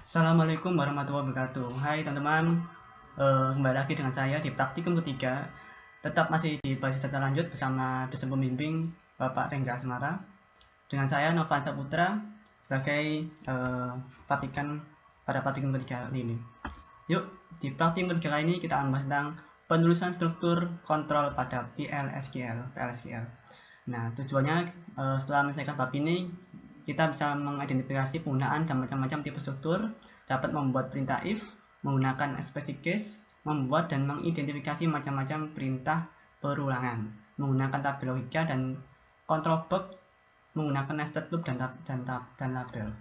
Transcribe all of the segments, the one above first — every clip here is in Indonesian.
Assalamualaikum warahmatullahi wabarakatuh. Hai teman-teman, kembali lagi dengan saya di praktikum ketiga. Tetap masih di basis data lanjut bersama dosen pembimbing Bapak Rengga Asmara. Dengan saya Novan Saputra sebagai praktikan pada praktikum ketiga kali ini. Yuk, di praktikum ketiga kali ini kita akan membahas tentang penulisan struktur kontrol pada PL/SQL. Nah, tujuannya setelah menyelesaikan bab ini, kita bisa mengidentifikasi penggunaan dan macam-macam tipe struktur, dapat membuat perintah if, menggunakan ekspresi case, membuat dan mengidentifikasi macam-macam perintah perulangan, menggunakan tabel logika dan control box, menggunakan nested loop dan label.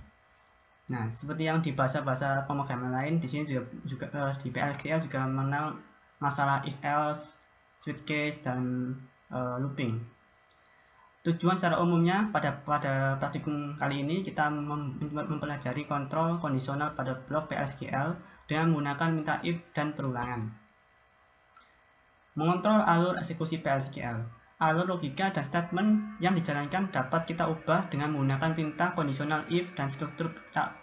Nah, seperti yang di bahasa-bahasa pemrograman lain, di sini juga di PL/SQL juga mengenal masalah if else, switch case dan looping. Tujuan secara umumnya pada praktikum kali ini kita mempelajari kontrol kondisional pada blok PL/SQL dengan menggunakan minta if dan perulangan. Mengontrol alur eksekusi PL/SQL. Alur logika dan statement yang dijalankan dapat kita ubah dengan menggunakan perintah kondisional if dan struktur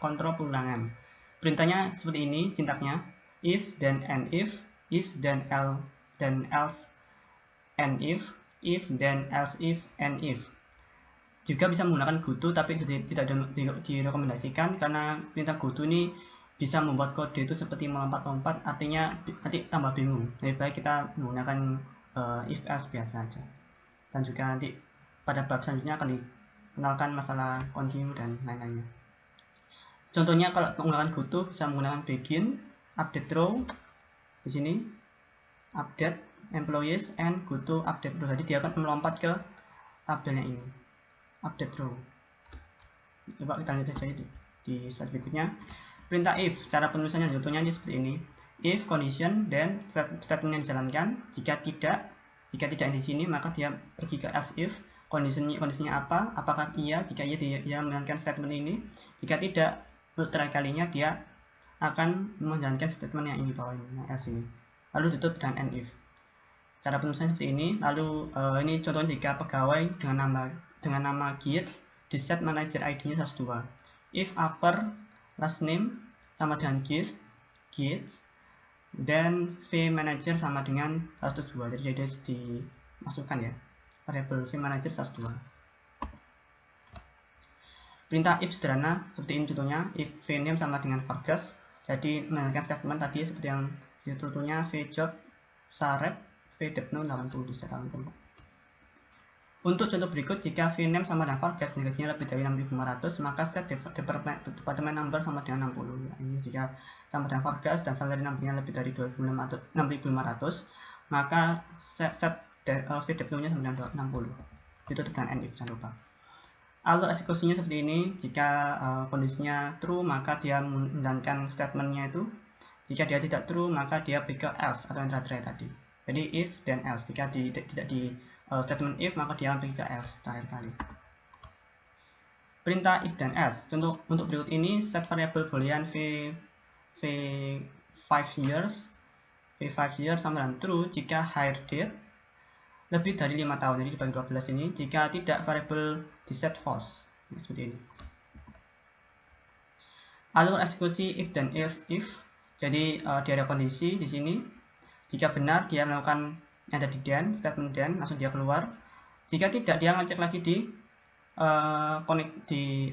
kontrol perulangan. Perintahnya seperti ini sintaknya: if then and if then else and if then else if and if. Juga bisa menggunakan goto, tapi tidak direkomendasikan karena perintah goto ini bisa membuat kode itu seperti melompat-lompat, artinya nanti tambah bingung. Lebih baik kita menggunakan if else biasa saja. Dan juga nanti pada bab selanjutnya akan dikenalkan masalah continue dan lain-lainnya. Contohnya kalau menggunakan goto bisa menggunakan begin, update row di sini, update employees and goto update row. Jadi dia akan melompat ke tabelnya ini, update row. Coba kita lihat saja di slide berikutnya. Perintah if, cara penulisannya contohnya seperti ini: if condition then statement yang dijalankan. Jika tidak di sini maka dia pergi ke else if. Kondisinya apa? Apakah iya? Jika iya dia menjalankan statement ini. Jika tidak, untuk terakhir kalinya dia akan menjalankan statement yang ini bawah ini, yang else ini. Lalu tutup dengan end if. Cara penulisannya seperti ini. Lalu ini contohnya jika pegawai dengan nama Gates di set manager ID-nya 102. If upper last name sama dengan Gates, dan V manager sama dengan 102. Jadi dia dimasukkan ya, variabel V manager 102. Perintah if sederhana seperti ini contohnya: if V name sama dengan Vargas. Jadi menjalankan statement tadi seperti yang contohnya: V job Sarep V depno 80 di set 80. Untuk contoh berikut, jika VName sama dengan Vargas dan gajinya lebih dari 6.500, maka set department number sama dengan 60. Ya, ini jika sama dengan Vargas dan salary numbernya lebih dari 6.500, maka set VDPO-nya sama dengan 60. Ditutup dengan end if, jangan lupa. Alur eksekusinya seperti ini. Jika kondisinya true, maka dia menjalankan statementnya itu. Jika dia tidak true, maka dia pergi ke else atau yang terakhir tadi. Jadi if dan else. Jika tidak di statement if, maka dia pergi ke else terakhir kali. Perintah if dan else. Contoh untuk berikut ini: set variabel boolean v5 years sama dengan true jika hire date lebih dari 5 tahun. Jadi dibagi 12 ini. Jika tidak, variabel di set false. Nah, seperti ini. Alur eksekusi if dan else if. Jadi dia ada kondisi di sini. Jika benar, dia melakukan yang ada di then, statement then, langsung dia keluar. Jika tidak, dia ngecek lagi di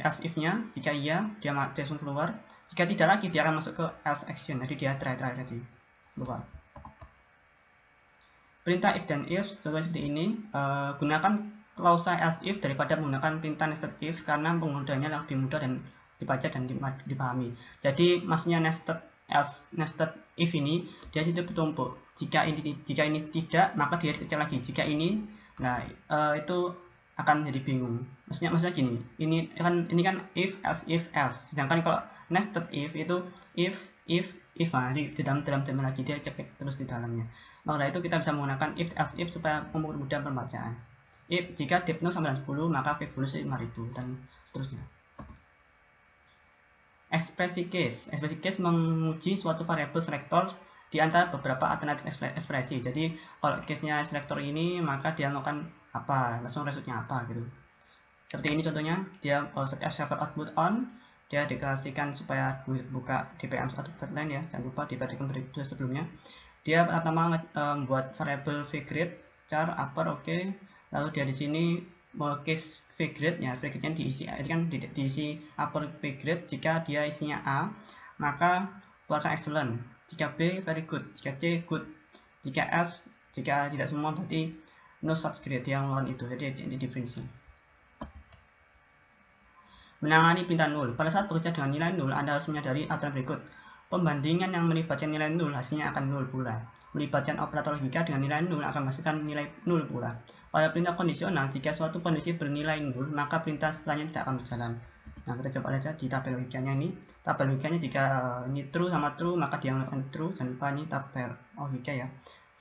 else if-nya. Jika iya, dia langsung keluar. Jika tidak lagi, dia akan masuk ke else action. Jadi dia terakhir tadi keluar. Perintah if dan if contohnya seperti ini. Gunakan klausa else if daripada menggunakan perintah nested if karena penggunaannya lebih mudah dan dibaca dan dipahami. Jadi maksudnya nested if ini dia tidak bertumpuk. Jika ini tidak, maka dia dicek lagi. Jika ini, nah itu akan jadi bingung. Maksudnya gini. Ini kan if else. Sedangkan kalau nested if itu if nah, di dalam term lagi dia cek terus di dalamnya. Maka itu kita bisa menggunakan if else if supaya mempermudah pembacaan. If jika depno sama dengan 10, maka v bonus 5.000 dan seterusnya. Ekspresi case menguji suatu variabel selector di antara beberapa alternatif ekspresi. Jadi kalau case-nya selector ini, maka dia melakukan apa, langsung resultnya apa gitu. Seperti ini contohnya, dia set server output on, dia deklarasikan supaya buka DPM satu lain ya, jangan lupa diperhatikan berikut sebelumnya. Dia pertama membuat variable vgrade char upper, oke. Lalu dia di sini case vgrade ya, vgrade-nya diisi, ini kan diisi upper vgrade. Jika dia isinya A, maka keluarkan excellent. Jika B, very good. Jika C, good. Jika S, jika tidak semua berarti no such grade, yang mengeluarkan itu. Jadi di prinsip. Menangani perintah null. Pada saat bekerja dengan nilai null, Anda harus menyadari aturan berikut. Pembandingan yang melibatkan nilai null hasilnya akan null pula. Melibatkan operator logika dengan nilai null akan menghasilkan nilai null pula. Pada perintah kondisional, jika suatu kondisi bernilai null, maka perintah setelahnya tidak akan berjalan. Nah, kita coba lihat di tabel logikanya ini. Tabel logikanya jika ini true sama true, maka dia melakukan true. Jangan lupa ini tabel logika ya.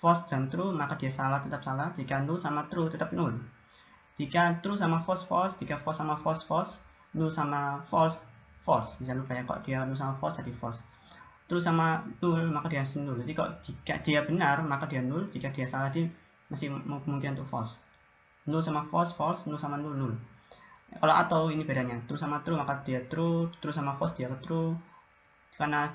False dan true, maka dia salah, tetap salah. Jika null sama true, tetap null. Jika true sama false, false. Jika false sama false, false. Null sama false, false. Jangan lupa ya, kalau dia null sama false jadi false. True sama null, maka dia null. Jadi kalau jika dia benar, maka dia null. Jika dia salah, dia masih kemungkinan untuk false. Null sama false, false. Null sama null, null. Kalau atau ini bedanya. True sama true, maka dia true. True sama false, dia true. Karena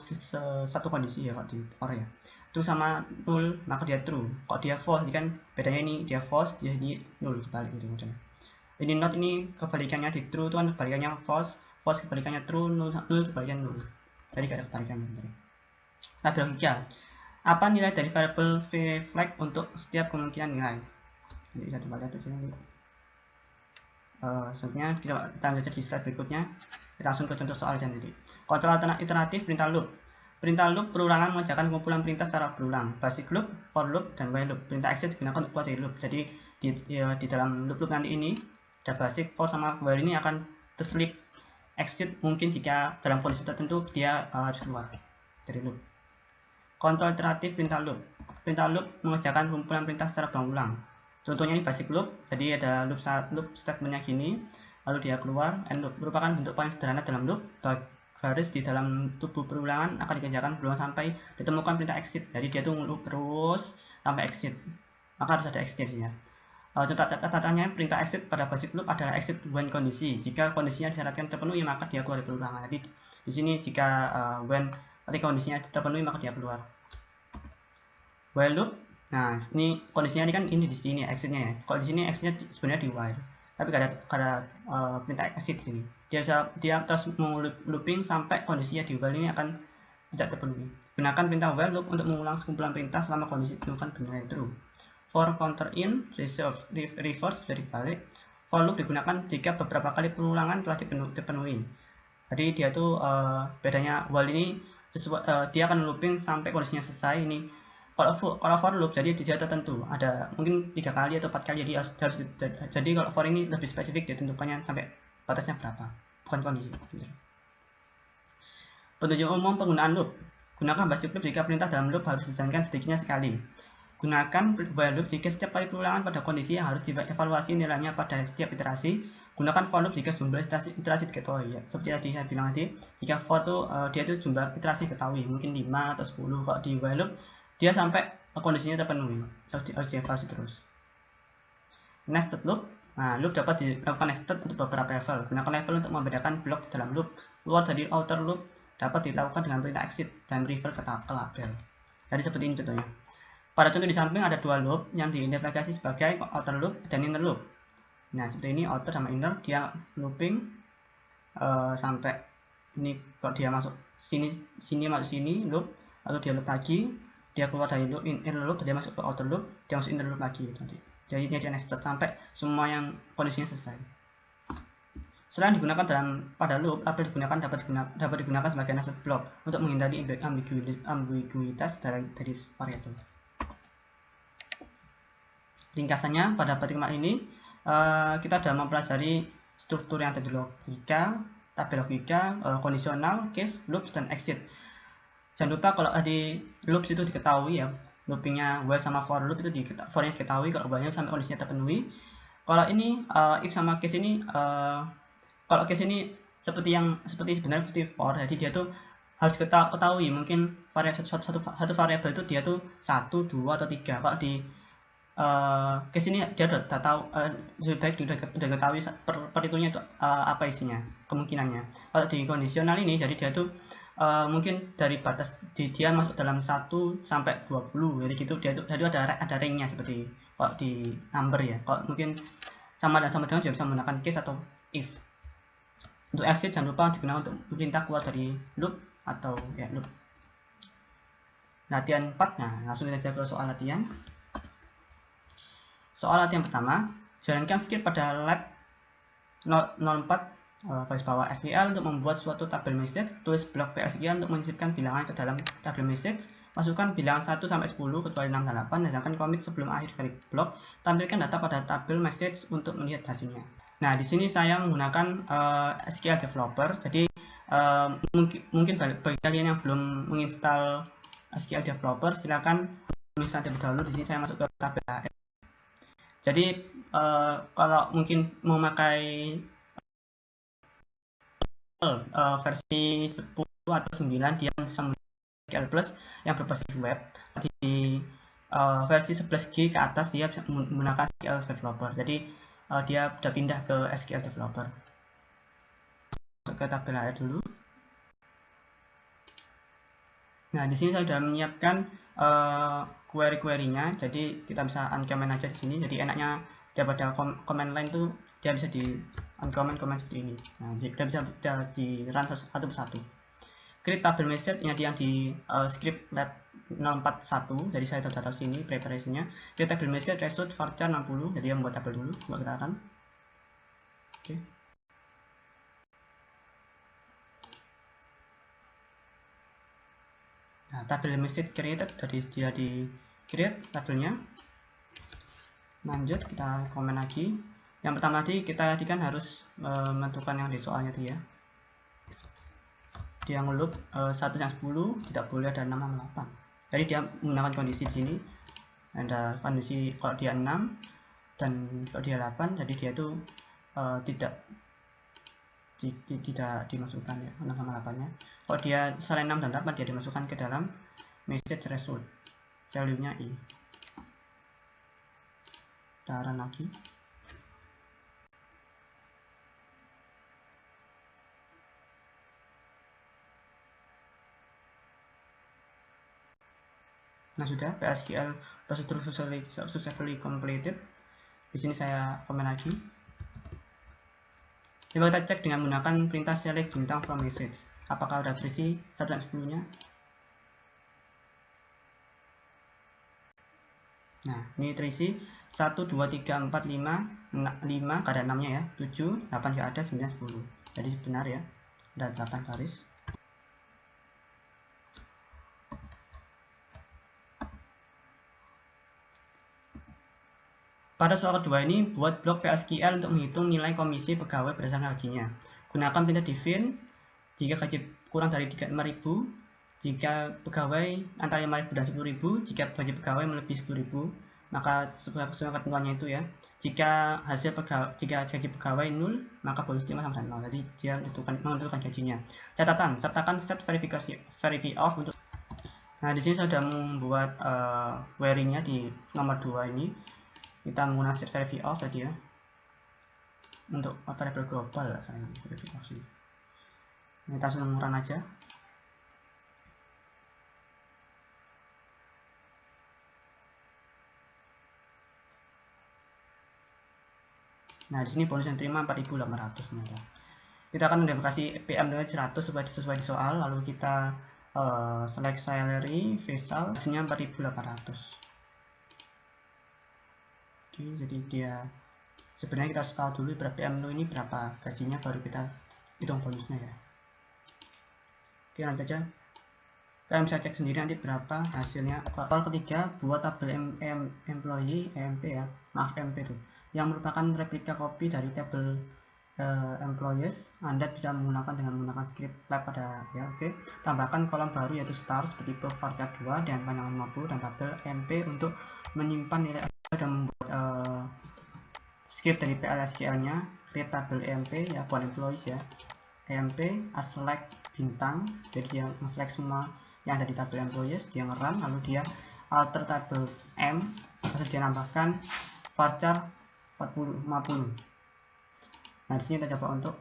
satu kondisi ya, kalau di or ya. True sama null, maka dia true. Kalau dia false, ini kan bedanya ini dia false, dia ini null, kebalik gitu modalnya. Ini not ini kebalikannya di true itu kan kebalikannya false, false kebalikannya true, null kebalikannya null. Jadi gak ada kebalikannya. Tabel logika. Apa nilai dari variable v flag untuk setiap kemungkinan nilai? Jadi kita coba lihat aja nanti. Selanjutnya kita lanjut di slide berikutnya. Kita langsung ke contoh soal nanti. Kontrol iteratif perintah loop. Perintah loop perulangan mengerjakan kumpulan perintah secara berulang. Basic loop, for loop, dan while loop. Perintah exit digunakan untuk keluar dari loop. Jadi di dalam loop nanti ini ada basic, for, sama while ini akan terselip exit mungkin jika dalam kondisi tertentu dia harus keluar dari loop. Kontrol iteratif perintah loop. Perintah loop mengerjakan kumpulan perintah secara berulang. Contohnya ini basic loop, jadi ada loop statementnya gini, lalu dia keluar. And loop merupakan bentuk paling sederhana dalam loop. Garis di dalam tubuh perulangan akan dikerjakan berulang sampai ditemukan perintah exit. Jadi dia tuh loop terus sampai exit. Maka harus ada exit-nya. Contoh catatannya perintah exit pada basic loop adalah exit when kondisi. Jika kondisinya disyaratkan terpenuhi, maka dia keluar dari perulangan. Jadi di sini jika when ketika kondisinya terpenuhi, maka dia keluar. While loop, nah ini kondisinya ini kan ini di sini exitnya ya. Kalau di sini exitnya sebenarnya di while, tapi ada perintah exit di sini. Dia terus looping sampai kondisinya di while ini akan tidak terpenuhi. Gunakan perintah while loop untuk mengulang sekumpulan perintah selama kondisi ditemukan bernilai true. For counter in, reverse, dari balik. For loop digunakan jika beberapa kali perulangan telah dipenuhi. Jadi dia tuh bedanya while ini dia akan looping sampai kondisinya selesai. Ini kalau for loop jadi dia tertentu ada mungkin 3 kali atau 4 kali, jadi kalau for ini lebih spesifik ditentukannya sampai batasnya berapa, bukan kondisi. Petunjuk umum penggunaan loop. Gunakan basic loop jika perintah dalam loop harus dijalankan sedikitnya sekali. Gunakan while loop jika setiap kali perulangan pada kondisi yang harus dievaluasi nilainya pada setiap iterasi. Gunakan for loop jika jumlah iterasi diketahui ya. Seperti tadi saya bilang tadi, jika for tuh dia tuh jumlah iterasi diketahui mungkin 5 atau 10. Kalau di while loop dia sampai kondisinya terpenuhi, harus dievaluasi terus. Nested loop. Nah, loop dapat dilakukan nested untuk beberapa level. Gunakan level untuk membedakan blok dalam loop. Keluar dari outer loop dapat dilakukan dengan perintah exit dan refer ke label. Jadi seperti ini contohnya. Pada contoh di samping ada 2 loop yang diidentifikasi sebagai outer loop dan inner loop. Nah, seperti ini outer sama inner, dia looping sampai ini. Kalau dia masuk sini masuk sini loop, lalu dia loop lagi, dia keluar dari loop inner loop, dia masuk ke outer loop, dia masuk inner loop lagi nanti. Jadi ini dia nested sampai semua yang kondisinya selesai. Selain digunakan pada loop, label dapat digunakan sebagai nested block untuk menghindari ambiguitas dari variabel. Ringkasannya, pada pertemuan ini kita sudah mempelajari struktur yang ada di logika, tabel logika, kondisional, case, loops, dan exit. Jangan lupa kalau di loops itu diketahui ya, loopingnya while sama for loop itu for-nya diketahui kalau while sampai kondisinya terpenuhi. Kalau ini if sama case ini, kalau case ini seperti sebenarnya seperti for, jadi dia tuh harus ketahui mungkin variabel satu variabel itu dia tuh 1, 2, atau 3. Kalau di ke sini dia udah tahu, lebih baik udah ketahui per itunya itu apa isinya, kemungkinannya. Kalau di kondisional ini jadi dia tuh mungkin dari batas dia masuk dalam 1 sampai 20, jadi gitu. Dia tuh jadi ada ringnya seperti kalau di number ya. Kalau mungkin sama dengan juga bisa menggunakan case atau if. Untuk exit jangan lupa digunakan untuk perintah keluar dari loop atau ya loop. Latihan 4. Nah, langsung saja ke soal latihan. Soal latihan pertama, jalankan script pada lab 04 garis bawah SQL untuk membuat suatu tabel message. Tulis blok PSQL untuk menyisipkan bilangan ke dalam tabel message. Masukkan bilangan 1 sampai 10 kecuali 6 dan 8 dan jangan commit sebelum akhir kali blok. Tampilkan data pada tabel message untuk melihat hasilnya. Nah, di sini saya menggunakan SQL Developer. Jadi mungkin bagi kalian yang belum menginstal SQL Developer, silakan menginstal terlebih dahulu. Di sini saya masuk ke tabel AS. Jadi kalau mungkin memakai versi 10 atau 9, dia bisa menggunakan SQL Plus yang berbasis web. Di versi 11G ke atas dia bisa menggunakan SQL Developer. Jadi dia sudah pindah ke SQL Developer. Masuk ke tabel AR dulu. Nah, di sini saya sudah menyiapkan query-query-nya, jadi kita bisa uncomment aja di sini. Jadi enaknya daripada command line tuh dia bisa di uncomment seperti ini. Nah, jadi kita bisa di run satu persatu. Create tabel message yang di script lab 041. Jadi saya sudah tahu sini preparation-nya. Create tabel message result varchar 60. Jadi yang membuat tabel dulu. Coba kita run. Oke. Nah, tabel message created, jadi dia di create tabelnya. Lanjut, kita komen lagi. Yang pertama tadi kita tadi kan harus menentukan yang di soalnya tadi ya. Dia ngeloop 1 sampai 10, tidak boleh ada 6 sama 8. Jadi dia menggunakan kondisi di sini. Ada kondisi kalau dia 6 dan kalau dia 8, jadi dia itu tidak dimasukkan ya 6 sama 8-nya. Kalau dia selain 6 dan 8, dia dimasukkan ke dalam message result, value-nya i. Kita run lagi. Nah, sudah PSQL procedure successfully completed. Di sini saya komen lagi. Coba kita cek dengan menggunakan perintah select bintang from message. Apakah udah terisi 1 sampai 10-nya? Nah, ini terisi 1, 2, 3, 4, 5, 5 gak ada 6-nya ya, 7, 8 gak ada, 9, 10. Jadi benar ya, ada 8 baris. Pada soal kedua ini, buat blok PSQL untuk menghitung nilai komisi pegawai berdasarkan gajinya. Gunakan perintah divin jika gaji kurang dari 5.000, jika pegawai antara 5.000 dan 10.000, jika gaji pegawai melebihi 10.000, maka sesuai ketentuannya itu ya. Jika gaji pegawai 0, maka bonus 5 sama dengan 0. Jadi dia menentukan gajinya. Catatan, sertakan set verify off untuk. Nah, di sini saya sudah membuat query-nya di nomor 2 ini. Kita menggunakan set verify off tadi ya, untuk variable global lah saya ini verify off sini. Kita langsung run aja. Nah, di sini bonus yang terima 4.800 ternyata. Kita akan mendapatkan PM dengan 100 supaya sesuai di soal, lalu kita select salary, vessel, hasilnya 4.800. Oke, jadi dia sebenarnya kita harus tahu dulu berapa PM ini berapa gajinya, baru kita hitung bonusnya ya. Oke, lanjut aja. Kalian bisa cek sendiri nanti berapa hasilnya. Soal ketiga, buat tabel employee EMP ya, maaf MP itu, yang merupakan replika copy dari tabel employees. Anda bisa menggunakan script lab pada ya. Oke, tambahkan kolom baru yaitu star seperti varchar 2 dan panjang 50 dan tabel MP untuk menyimpan nilai dan membuat script dari PLSQL-nya. Create tabel EMP ya buat employees ya. EMP select bintang, jadi dia select semua yang ada di tabel employees, dia nge-run, lalu dia alter tabel M, harus dia nambahkan varchar 50. Nah, di sini kita coba untuk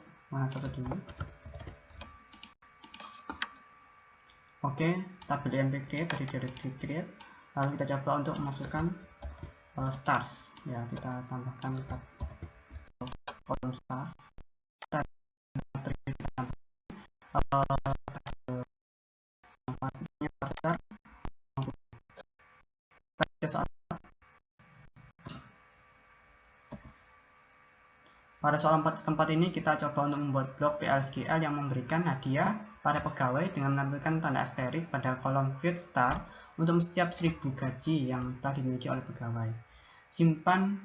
satu dulu. Oke, tabel emp create dari directory create. Lalu kita coba untuk masukkan stars. Ya, kita tambahkan kolom stars. Pada soal keempat ini kita coba untuk membuat blok PLSQL yang memberikan hadiah pada pegawai dengan menampilkan tanda asterik pada kolom field star untuk setiap 1000 gaji yang telah dimiliki oleh pegawai. Simpan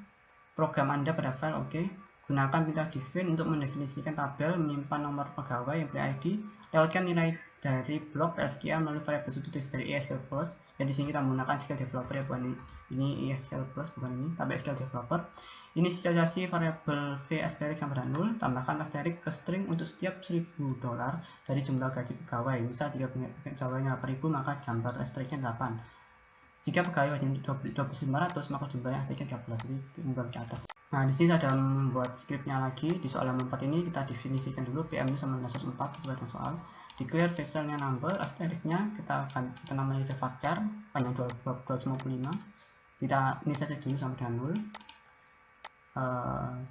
program Anda pada file OK. Gunakan perintah define untuk mendefinisikan tabel menyimpan nomor pegawai employee ID. Lewatkan nilai dari blok PLSQL melalui variabel substitusi dari ESQL Plus. Jadi di sini kita menggunakan SQL Developer ya, bukan ini ESQL Plus, bukan ini, tapi SQL Developer. Inisialisasi variabel v asterisk sama dengan 0, tambahkan asterisk ke string untuk setiap $1000 dari jumlah gaji pegawai. Misal jika pegawainya 8.000 maka gambar asterisknya 8. Jika pegawai gaji 12.500 maka jumlahnya asterisknya 13. Jadi membuat ke atas. Nah, di sini saya sudah membuat scriptnya lagi. Di soal 4 ini kita definisikan dulu PM itu sama dengan 104 sesuai dengan soal. Declare vessel-nya number, asterisknya kita namanya varchar panjang 255. Kita inisialisasi dulu sama dengan 0.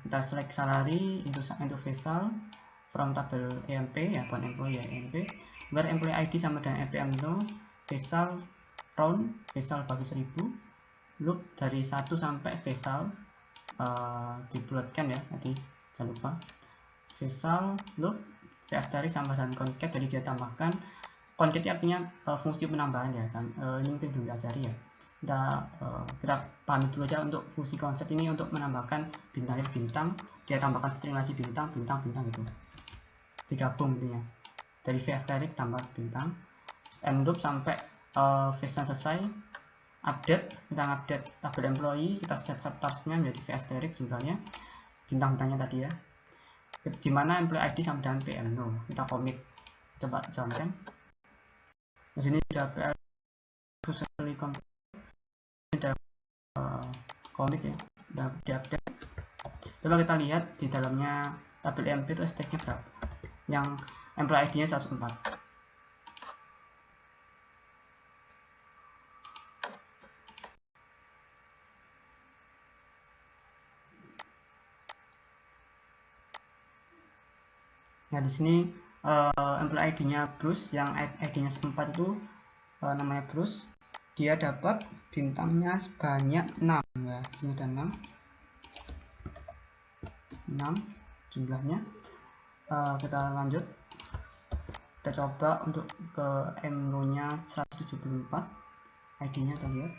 Kita select salary into vessel from tabel EMP ya, bukan employee ya, EMP, where employee ID sama dengan EPM no vessel round, vessel bagi 1000, loop dari 1 sampai vessel dibulatkan ya, nanti jangan lupa vessel loop v asterisk sama dengan concat. Jadi dia tambahkan concat artinya fungsi penambahan ya, ini mungkin belum diajari ya. Kita pahami dulu aja untuk fungsi konsep ini untuk menambahkan bintang, dia tambahkan string lagi bintang gitu, digabung intinya dari v asterisk tambah bintang, end loop sampai phase selesai. Update, kita update tabel employee, kita set starsnya menjadi v asterisk jumlahnya, bintang-bintangnya tadi ya, dimana employee ID sama dengan PM no. Kita commit, coba jalankan. Di sini ada PL successfully complete, ada commit ya, udah diupdate. Coba kita lihat di dalamnya tabel EMP itu stacknya berapa, yang employee ID nya 104. Nah, di sini employee ID nya Bruce, yang ID nya 104 itu namanya Bruce, dia dapat bintangnya sebanyak 6 ya, di sini ada 6 jumlahnya. Kita lanjut, kita coba untuk ke MRO nya 174, ID nya kita lihat.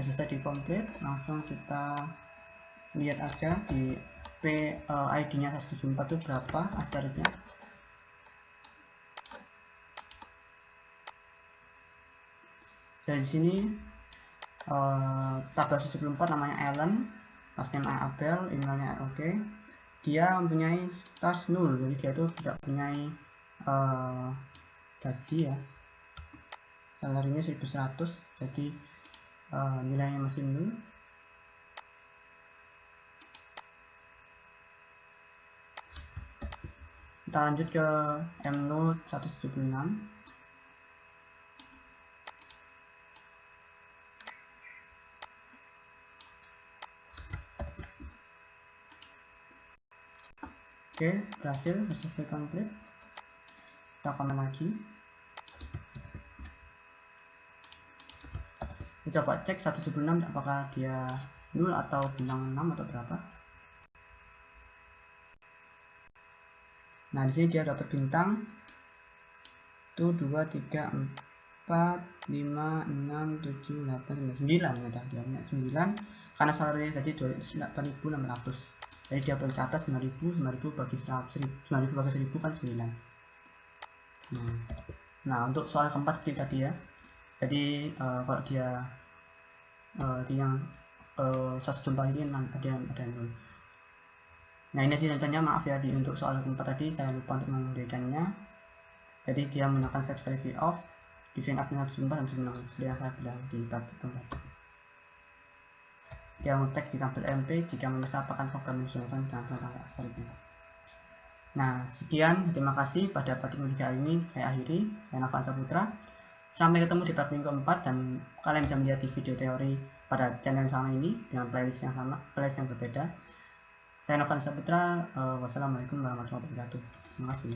Selesai di complete, langsung kita lihat aja di ID nya 174 itu berapa asterisknya. Dari sini tabel 174 namanya Alan, last name Abel, emailnya oke. Dia mempunyai stars 0, jadi dia itu tidak mempunyai gaji ya, salarinya 1100, jadi nilainya masih 0. Kita lanjut ke MNO 176. Oke, berhasil, survei complete. Kita komen lagi. Kita coba cek 176 apakah dia 0 atau bintang 6 atau berapa. Nah, di sini dia dapat bintang itu 2, 3, 4, 5, 6, 7, 8, 9 ada dia punya 9 karena salarinya tadi 8.600. Jadi dia bagi ke atas 9.000 bagi 9.000 bagi 1.000 kan 9. Nah, untuk soal keempat seperti tadi ya. Jadi kalau dia di yang 1 jumlah ini ada 0. Nah, ini nantinya maaf ya, untuk soal keempat tadi saya lupa untuk memberikannya. Jadi dia menggunakan set verify off, define admin sumpah dan sebenarnya seperti yang saya bilang di bab kemarin. Dia nge-tag di tabel MP jika memeriksa apakah program menyesuaikan dengan penentang asterisknya. Nah, sekian, terima kasih pada praktikum 3 ini saya akhiri. Saya Novan Saputra. Sampai ketemu di praktikum keempat dan kalian bisa melihat di video teori pada channel yang sama ini dengan playlist yang sama, playlist yang berbeda. Saya Novan Saputra. Wassalamualaikum warahmatullahi wabarakatuh. Terima kasih.